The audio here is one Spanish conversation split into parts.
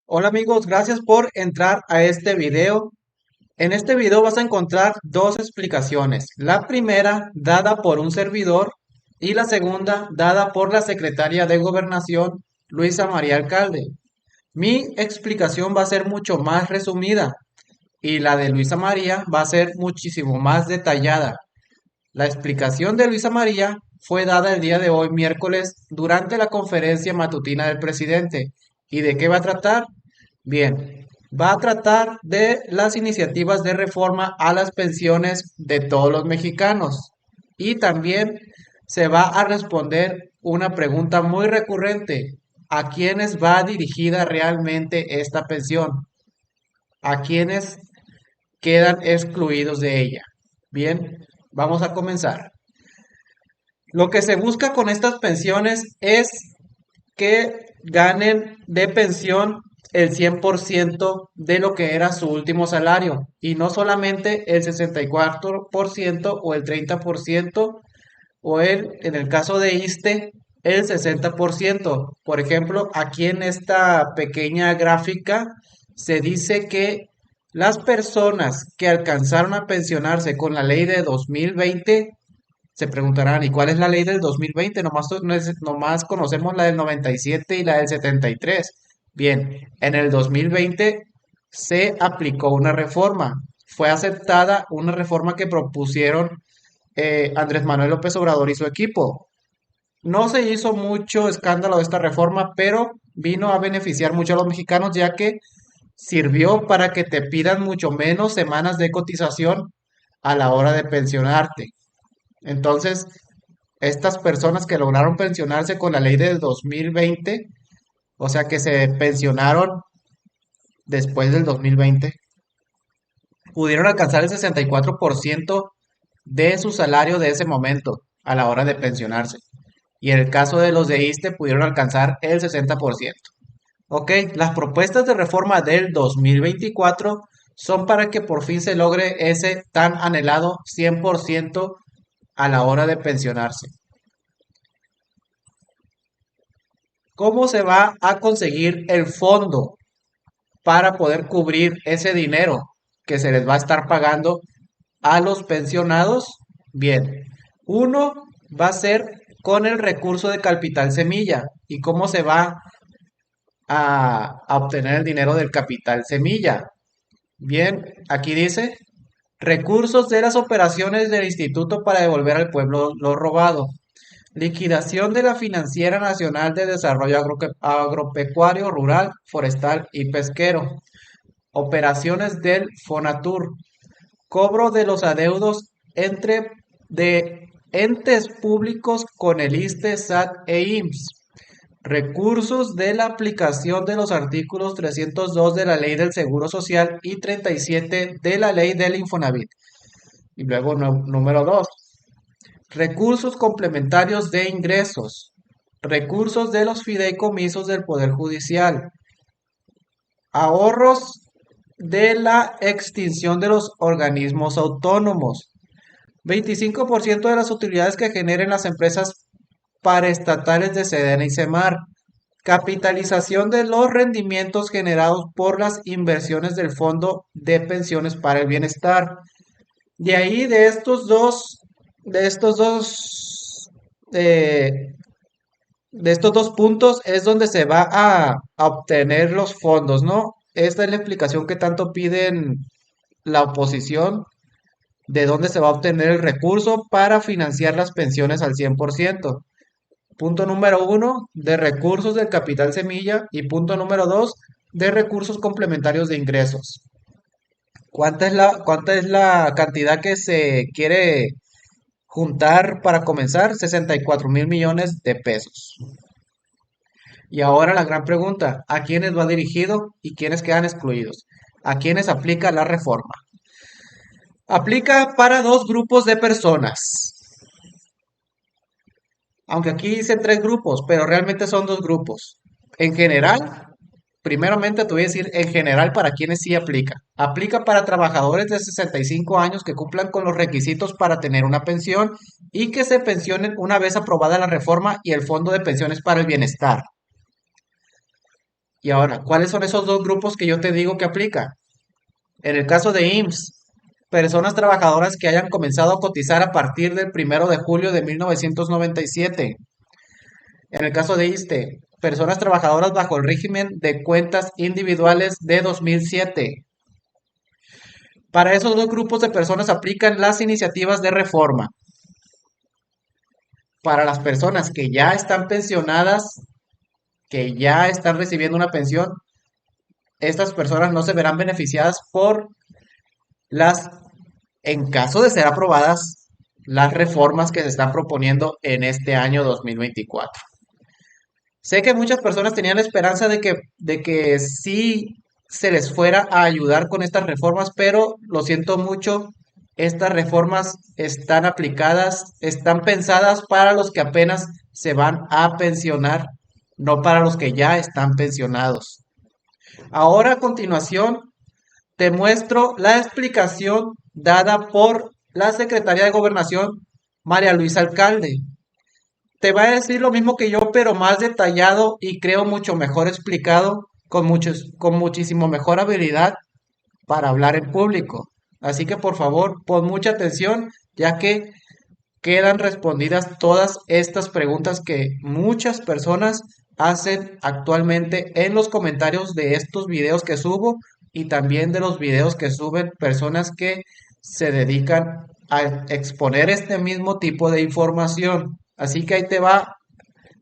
Hola amigos, gracias por entrar a este video. En este video vas a encontrar dos explicaciones. La primera dada por un servidor y la segunda dada por la secretaria de Gobernación, Luisa María Alcalde. Mi explicación va a ser mucho más resumida y la de Luisa María va a ser muchísimo más detallada. La explicación de Luisa María fue dada el día de hoy, miércoles, durante la conferencia matutina del presidente. ¿Y de qué va a tratar? Bien, va a tratar de las iniciativas de reforma a las pensiones de todos los mexicanos. Y también se va a responder una pregunta muy recurrente. ¿A quiénes va dirigida realmente esta pensión? ¿A quiénes quedan excluidos de ella? Bien, vamos a comenzar. Lo que se busca con estas pensiones es que ganen de pensión el 100% de lo que era su último salario y no solamente el 64% o el 30% o en el caso de ISSSTE, el 60%. Por ejemplo, aquí en esta pequeña gráfica se dice que las personas que alcanzaron a pensionarse con la ley de 2020 se preguntarán, ¿y cuál es la ley del 2020? Nomás conocemos la del 97 y la del 73. Bien, en el 2020 se aplicó una reforma. Fue aceptada una reforma que propusieron Andrés Manuel López Obrador y su equipo. No se hizo mucho escándalo de esta reforma, pero vino a beneficiar mucho a los mexicanos, ya que sirvió para que te pidan mucho menos semanas de cotización a la hora de pensionarte. Entonces, estas personas que lograron pensionarse con la ley del 2020, o sea que se pensionaron después del 2020, pudieron alcanzar el 64% de su salario de ese momento a la hora de pensionarse. Y en el caso de los de ISSSTE pudieron alcanzar el 60%. Ok, las propuestas de reforma del 2024 son para que por fin se logre ese tan anhelado 100% a la hora de pensionarse. ¿Cómo se va a conseguir el fondo para poder cubrir ese dinero que se les va a estar pagando a los pensionados? Bien, uno va a ser con el recurso de capital semilla. ¿Y cómo se va a obtener el dinero del capital semilla? Bien, aquí dice recursos de las operaciones del instituto para devolver al pueblo lo robado. Liquidación de la Financiera Nacional de Desarrollo Agropecuario, Rural, Forestal y Pesquero. Operaciones del Fonatur. Cobro de los adeudos de entes públicos con el ISSSTE, SAT e IMSS. Recursos de la aplicación de los artículos 302 de la Ley del Seguro Social y 37 de la Ley del Infonavit. Y luego número 2. Recursos complementarios de ingresos. Recursos de los fideicomisos del Poder Judicial. Ahorros de la extinción de los organismos autónomos. 25% de las utilidades que generen las empresas paraestatales de SEDENA y CEMAR. Capitalización de los rendimientos generados por las inversiones del Fondo de Pensiones para el Bienestar. De ahí, eh, de estos dos puntos es donde se va a obtener los fondos, ¿no? Esta es la explicación que tanto piden la oposición, de dónde se va a obtener el recurso para financiar las pensiones al 100%. Punto número uno, de recursos del capital semilla y punto número dos, de recursos complementarios de ingresos. ¿Cuánta es la cantidad que se quiere juntar para comenzar? 64.000 millones de pesos. Y ahora la gran pregunta, ¿a quiénes va dirigido y quiénes quedan excluidos? ¿A quiénes aplica la reforma? Aplica para dos grupos de personas. Aunque aquí dicen tres grupos, pero realmente son dos grupos. En general, Primeramente te voy a decir en general para quienes sí aplica. Aplica para trabajadores de 65 años que cumplan con los requisitos para tener una pensión y que se pensionen una vez aprobada la reforma y el Fondo de Pensiones para el Bienestar. Y ahora, ¿cuáles son esos dos grupos que yo te digo que aplica? En el caso de IMSS, personas trabajadoras que hayan comenzado a cotizar a partir del 1 de julio de 1997. En el caso de ISSSTE, personas trabajadoras bajo el régimen de cuentas individuales de 2007. Para esos dos grupos de personas aplican las iniciativas de reforma. Para las personas que ya están pensionadas, que ya están recibiendo una pensión, estas personas no se verán beneficiadas por las, en caso de ser aprobadas, las reformas que se están proponiendo en este año 2024. Sé que muchas personas tenían la esperanza de que sí se les fuera a ayudar con estas reformas, pero lo siento mucho, estas reformas están aplicadas, están pensadas para los que apenas se van a pensionar, no para los que ya están pensionados. Ahora a continuación te muestro la explicación dada por la Secretaria de Gobernación, María Luisa Alcalde. Te va a decir lo mismo que yo, pero más detallado y creo mucho mejor explicado, con muchísimo mejor habilidad para hablar en público. Así que por favor, pon mucha atención, ya que quedan respondidas todas estas preguntas que muchas personas hacen actualmente en los comentarios de estos videos que subo y también de los videos que suben personas que se dedican a exponer este mismo tipo de información. Así que ahí te va,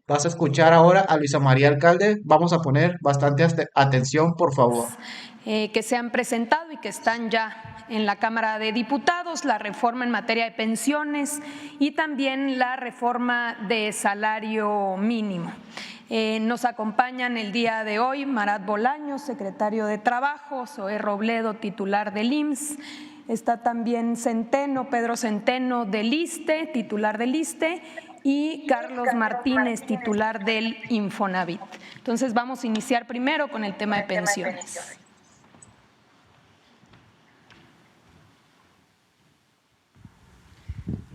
vas a escuchar ahora a Luisa María Alcalde. Vamos a poner bastante atención, por favor. Que se han presentado y que están ya en la Cámara de Diputados, la reforma en materia de pensiones y también la reforma de salario mínimo. Nos acompañan el día de hoy Marat Bolaños, secretario de Trabajo, Zoé Robledo, titular del IMSS, está también Centeno, Pedro Centeno del ISSSTE, titular del ISSSTE, y Carlos Martínez, titular del Infonavit. Entonces vamos a iniciar primero con el tema de pensiones.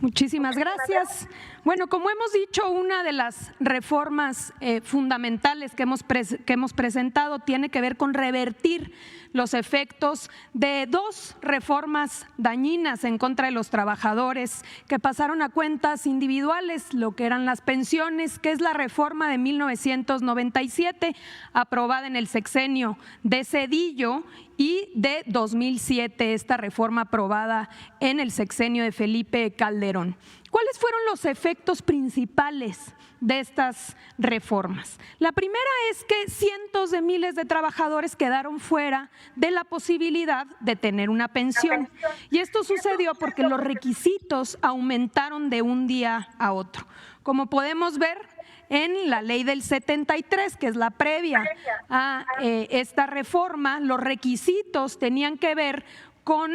Muchísimas gracias. Bueno, como hemos dicho, una de las reformas fundamentales que hemos presentado tiene que ver con revertir los efectos de dos reformas dañinas en contra de los trabajadores que pasaron a cuentas individuales, lo que eran las pensiones, que es la reforma de 1997, aprobada en el sexenio de Zedillo, y de 2007, esta reforma aprobada en el sexenio de Felipe Calderón. ¿Cuáles fueron los efectos principales de estas reformas? La primera es que cientos de miles de trabajadores quedaron fuera de la posibilidad de tener una pensión. Y esto sucedió porque los requisitos aumentaron de un día a otro. Como podemos ver en la ley del 73, que es la previa a esta reforma, los requisitos tenían que ver con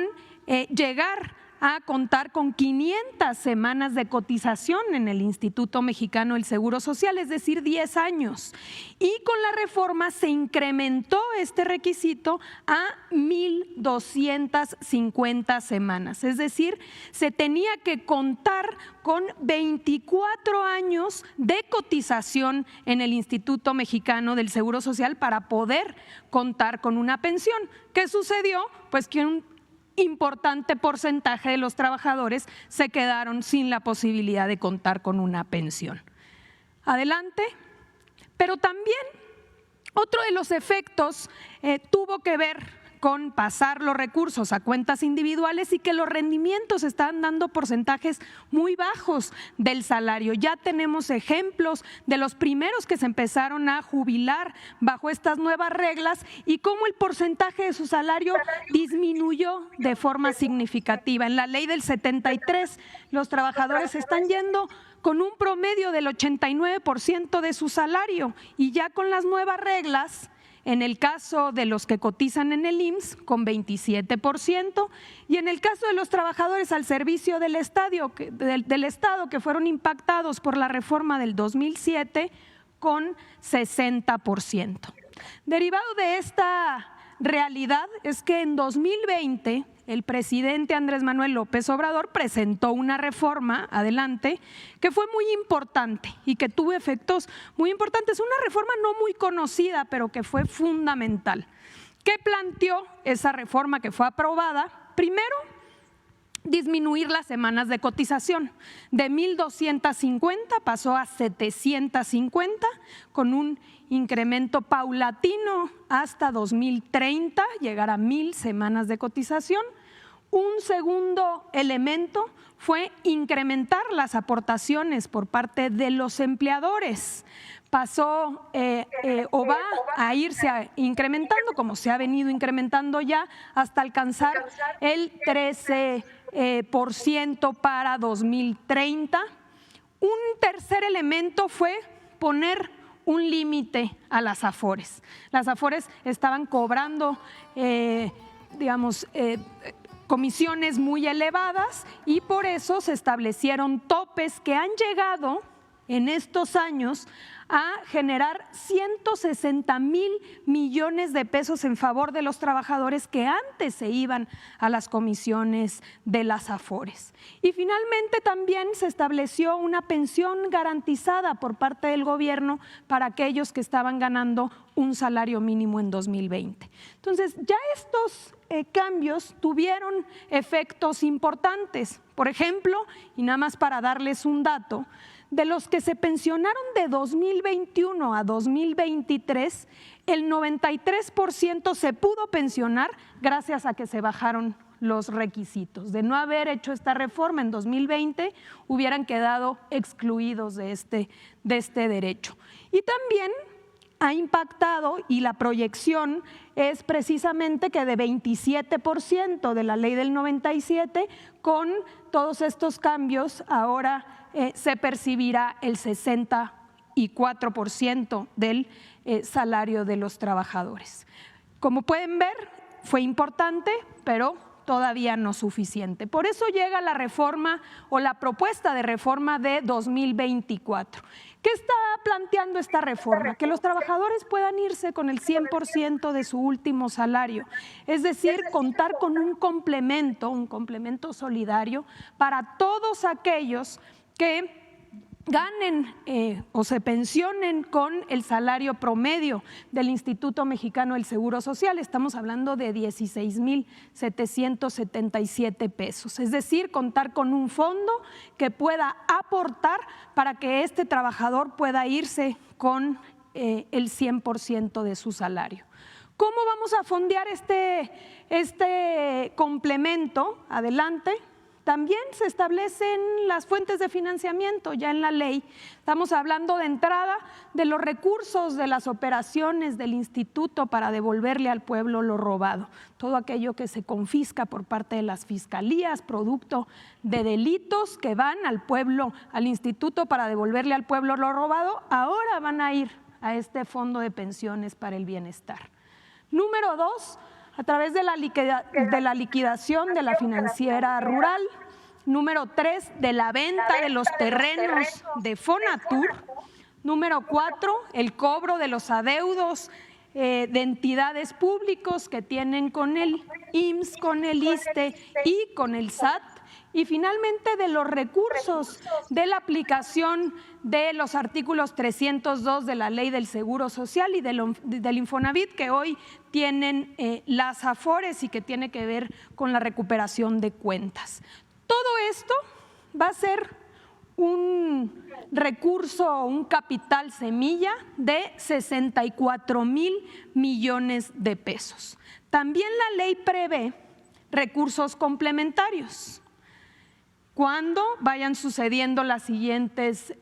llegar a contar con 500 semanas de cotización en el Instituto Mexicano del Seguro Social, es decir, 10 años. Y con la reforma se incrementó este requisito a 1,250 semanas, es decir, se tenía que contar con 24 años de cotización en el Instituto Mexicano del Seguro Social para poder contar con una pensión. ¿Qué sucedió? Pues que un importante porcentaje de los trabajadores se quedaron sin la posibilidad de contar con una pensión. Adelante. Pero también otro de los efectos tuvo que ver con pasar los recursos a cuentas individuales y que los rendimientos están dando porcentajes muy bajos del salario. Ya tenemos ejemplos de los primeros que se empezaron a jubilar bajo estas nuevas reglas y cómo el porcentaje de su salario disminuyó de forma significativa. En la ley del 73, los trabajadores están yendo con un promedio del 89% de su salario y ya con las nuevas reglas, en el caso de los que cotizan en el IMSS con 27% y en el caso de los trabajadores al servicio del Estado que fueron impactados por la reforma del 2007 con 60%. Derivado de esta realidad es que en 2020 el presidente Andrés Manuel López Obrador presentó una reforma adelante que fue muy importante y que tuvo efectos muy importantes. Una reforma no muy conocida, pero que fue fundamental. ¿Qué planteó esa reforma que fue aprobada? Primero, disminuir las semanas de cotización. De 1,250 pasó a 750, con un incremento paulatino hasta 2030, llegar a 1,000 semanas de cotización. Un segundo elemento fue incrementar las aportaciones por parte de los empleadores. Pasó o va a irse incrementando, como se ha venido incrementando ya, hasta alcanzar el 13% para 2030. Un tercer elemento fue poner un límite a las Afores. Las Afores estaban cobrando, comisiones muy elevadas y por eso se establecieron topes que han llegado en estos años a generar 160,000 millones de pesos en favor de los trabajadores que antes se iban a las comisiones de las Afores. Y finalmente también se estableció una pensión garantizada por parte del gobierno para aquellos que estaban ganando un salario mínimo en 2020. Entonces, ya estos cambios tuvieron efectos importantes. Por ejemplo, y nada más para darles un dato, de los que se pensionaron de 2021 a 2023, el 93% se pudo pensionar gracias a que se bajaron los requisitos. De no haber hecho esta reforma en 2020, hubieran quedado excluidos de este derecho. Y también ha impactado, y la proyección es precisamente que de 27% de la ley del 97, con todos estos cambios ahora se percibirá el 64% del salario de los trabajadores. Como pueden ver, fue importante, pero todavía no suficiente. Por eso llega la reforma o la propuesta de reforma de 2024. ¿Qué está planteando esta reforma? Que los trabajadores puedan irse con el 100% de su último salario, es decir, contar con un complemento solidario para todos aquellos que ganen o se pensionen con el salario promedio del Instituto Mexicano del Seguro Social. Estamos hablando de 16,777 pesos, es decir, contar con un fondo que pueda aportar para que este trabajador pueda irse con el 100% de su salario. ¿Cómo vamos a fondear este complemento? Adelante. También se establecen las fuentes de financiamiento ya en la ley. Estamos hablando de entrada de los recursos de las operaciones del instituto para devolverle al pueblo lo robado. Todo aquello que se confisca por parte de las fiscalías, producto de delitos que van al pueblo, al instituto para devolverle al pueblo lo robado, ahora van a ir a este fondo de pensiones para el bienestar. Número 2, a través de la liquidación de la financiera rural. Número 3, de la venta de los terrenos de Fonatur. Número 4, el cobro de los adeudos de entidades públicos que tienen con el IMSS, con el ISSSTE y con el SAT. Y finalmente de los recursos de la aplicación de los artículos 302 de la Ley del Seguro Social y del Infonavit, que hoy tienen las Afores y que tiene que ver con la recuperación de cuentas. Todo esto va a ser un recurso, un capital semilla de 64,000 millones de pesos. También la ley prevé recursos complementarios cuando vayan sucediendo las siguientes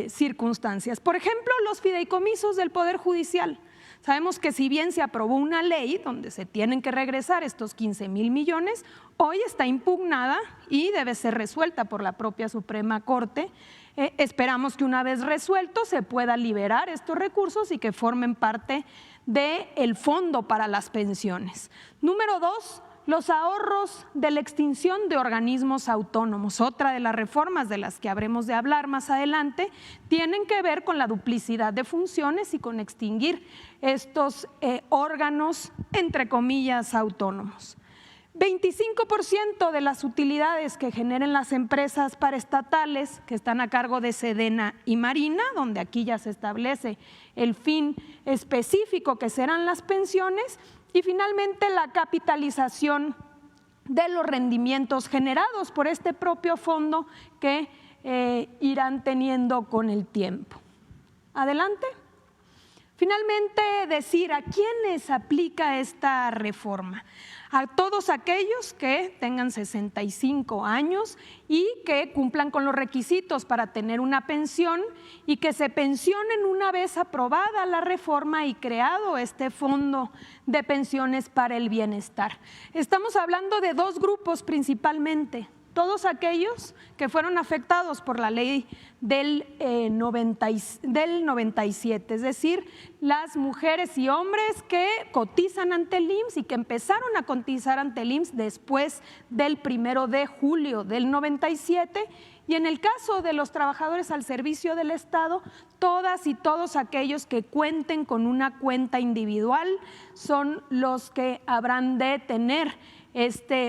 circunstancias. Por ejemplo, los fideicomisos del Poder Judicial. Sabemos que si bien se aprobó una ley donde se tienen que regresar estos 15,000 millones, hoy está impugnada y debe ser resuelta por la propia Suprema Corte. Esperamos que una vez resuelto se pueda liberar estos recursos y que formen parte del fondo para las pensiones. Número 2, los ahorros de la extinción de organismos autónomos, otra de las reformas de las que habremos de hablar más adelante, tienen que ver con la duplicidad de funciones y con extinguir estos órganos, entre comillas, autónomos. 25% de las utilidades que generen las empresas paraestatales que están a cargo de Sedena y Marina, donde aquí ya se establece el fin específico que serán las pensiones, y finalmente la capitalización de los rendimientos generados por este propio fondo que irán teniendo con el tiempo. Adelante. Finalmente, decir a quiénes aplica esta reforma. A todos aquellos que tengan 65 años y que cumplan con los requisitos para tener una pensión y que se pensionen una vez aprobada la reforma y creado este fondo de pensiones para el bienestar. Estamos hablando de dos grupos principalmente. Todos aquellos que fueron afectados por la ley del 97, es decir, las mujeres y hombres que cotizan ante el IMSS y que empezaron a cotizar ante el IMSS después del 1 de julio del 97, y en el caso de los trabajadores al servicio del Estado, todas y todos aquellos que cuenten con una cuenta individual son los que habrán de tener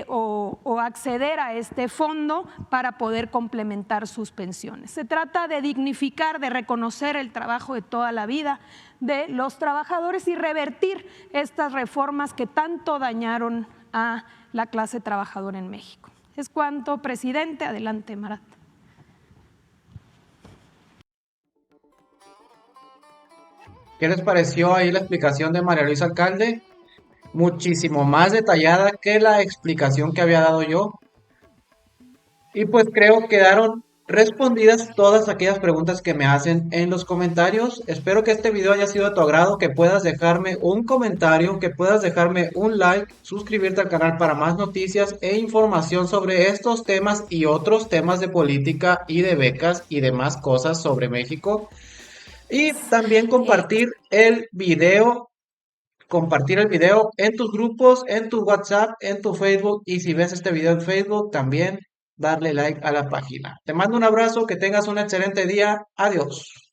o acceder a este fondo para poder complementar sus pensiones. Se trata de dignificar, de reconocer el trabajo de toda la vida de los trabajadores y revertir estas reformas que tanto dañaron a la clase trabajadora en México. Es cuanto, presidente. Adelante, Marat. ¿Qué les pareció ahí la explicación de María Luisa Alcalde? Muchísimo más detallada que la explicación que había dado yo. Y pues creo que quedaron respondidas todas aquellas preguntas que me hacen en los comentarios. Espero que este video haya sido de tu agrado, que puedas dejarme un comentario, que puedas dejarme un like, suscribirte al canal para más noticias e información sobre estos temas y otros temas de política y de becas y demás cosas sobre México. Y también compartir el video en tus grupos, en tu WhatsApp, en tu Facebook, y si ves este video en Facebook, también darle like a la página. Te mando un abrazo, que tengas un excelente día. Adiós.